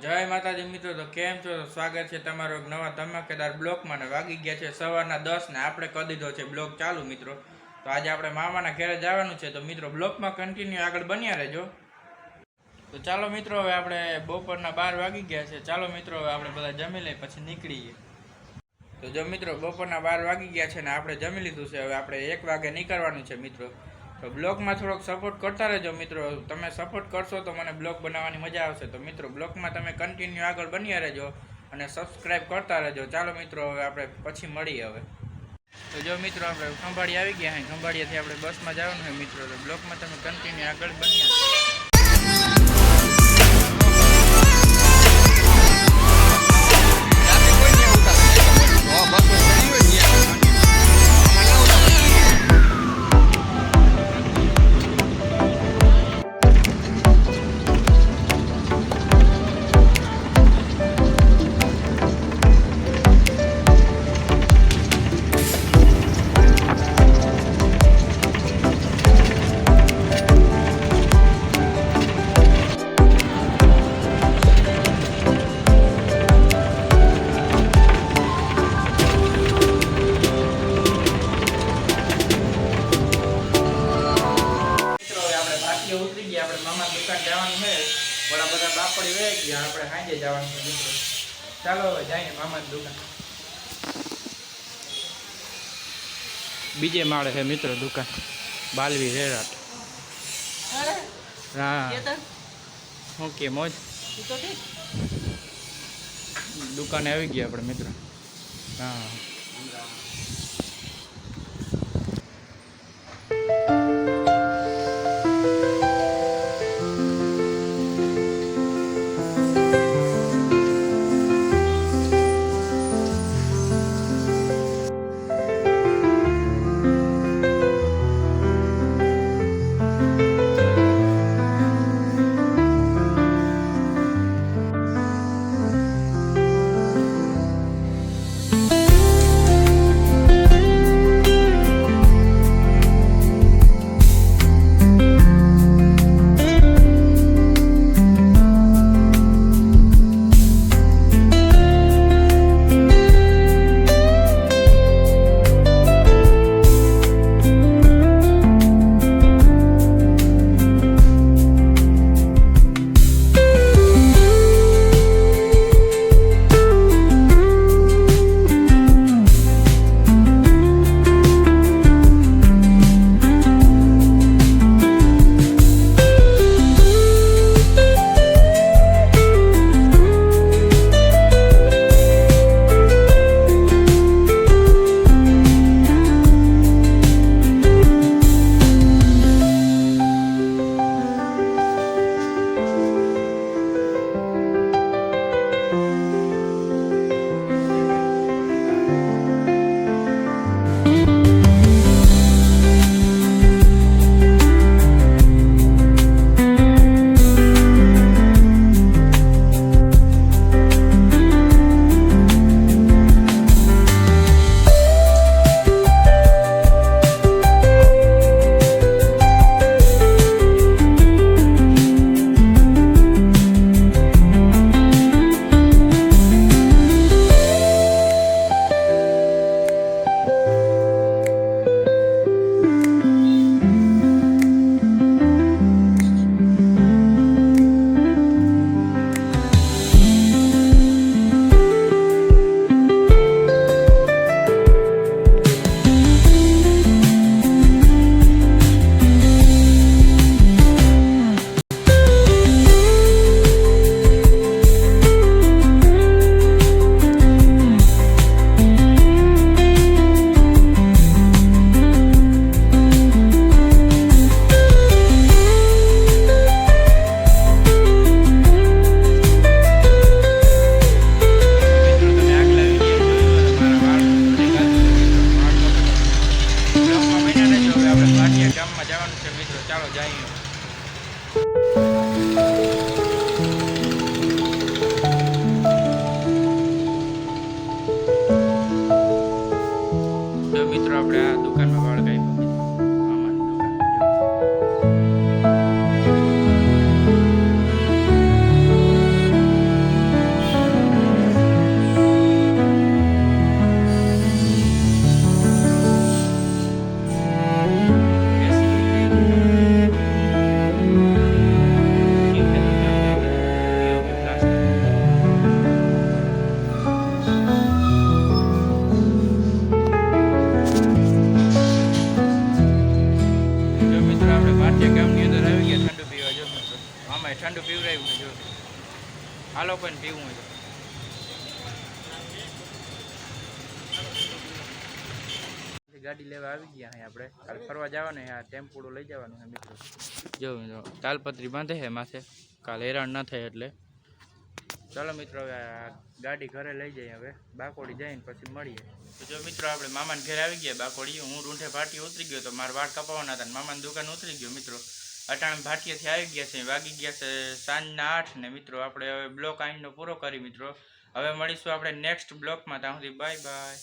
જય માતાજી મિત્રો, તો કેમ છો? સ્વાગત છે તમારો એક નવા ધમાકેદાર બ્લોગમાં. ને વાગી ગયા છે સવારના 10 ને આપણે કરી દીધો છે બ્લોગ ચાલુ મિત્રો. તો આજે આપણે મામાના ઘરે જવાનું છે, તો મિત્રો બ્લોગમાં કન્ટિન્યુ આગળ બન્યા રહેજો. તો ચાલો મિત્રો, હવે આપણે બપોરના 12 વાગી ગયા છે. ચાલો મિત્રો, હવે આપણે બધા જમી લઈએ પછી નીકળીએ. તો જો મિત્રો, બપોરના 12 વાગી ગયા છે ને આપણે જમી લીધું છે. હવે આપણે 1 વાગે નીકળવાનું છે મિત્રો. તો બ્લોગમાં થોડોક સપોર્ટ કરતા રહેજો મિત્રો. તમે સપોર્ટ કરશો તો મને બ્લોગ બનાવવાની મજા આવશે. તો મિત્રો, બ્લોગમાં તમે કન્ટિન્યુ આગળ બન્યા રહેજો અને સબસ્ક્રાઈબ કરતા રહેજો. ચાલો મિત્રો, હવે આપણે પછી મળીએ. હવે તો જો મિત્રો, આપણે ખંભાળી આવી ગયા हैं. ખંભાળિયાથી આપણે બસમાં જવાનું છે મિત્રો. તો બ્લોગમાં તમે કન્ટિન્યુ આગળ બન્યા. ઉતરી ગયા, આપણે મામા દુકાન જવાનું છે. બડા બધા બાપડી વહી ગયા, આપણે સાંજે જવાનું છે મિત્રો. ચાલો હવે જઈએ મામાની દુકાન. બીજે માળે છે મિત્રો દુકાન, બાલવી રેરાટ. હા ઓકે, મોજ. દુકાને આવી ગયા આપણે મિત્રો. હા હાલો કોઈને પીવું હોય તો ગાડી લેવા આવી ગયા હે આપણે કાલે ફરવા જવાનું હે. આ ટેમ્પોડું લઈ જવાનું છે મિત્રો. જો મિત્રો તાલપત્રી બાંધે છે માથે, કાલે હેરાન ના થાય એટલે. ચાલો મિત્રો હવે આ ગાડી ઘરે લઈ જઈએ. હવે બાકોડી જઈને પછી મળીએ. તો જો મિત્રો આપણે મામાને ઘરે આવી ગયા બાકોડી. હું રૂંઠે ભાટીએ ઉતરી ગયો તો મારા વાળ કપાવવાના હતા. મામાની દુકાન ઉતરી ગયો મિત્રો. અટાણે ભાટીએથી આવી ગયા છે, વાગી ગયા છે સાંજના 8 ને મિત્રો આપણે હવે બ્લોક આઈનનો પૂરો કરી મિત્રો. હવે મળીશું આપણે નેક્સ્ટ બ્લોકમાં. ત્યાં સુધી બાય બાય.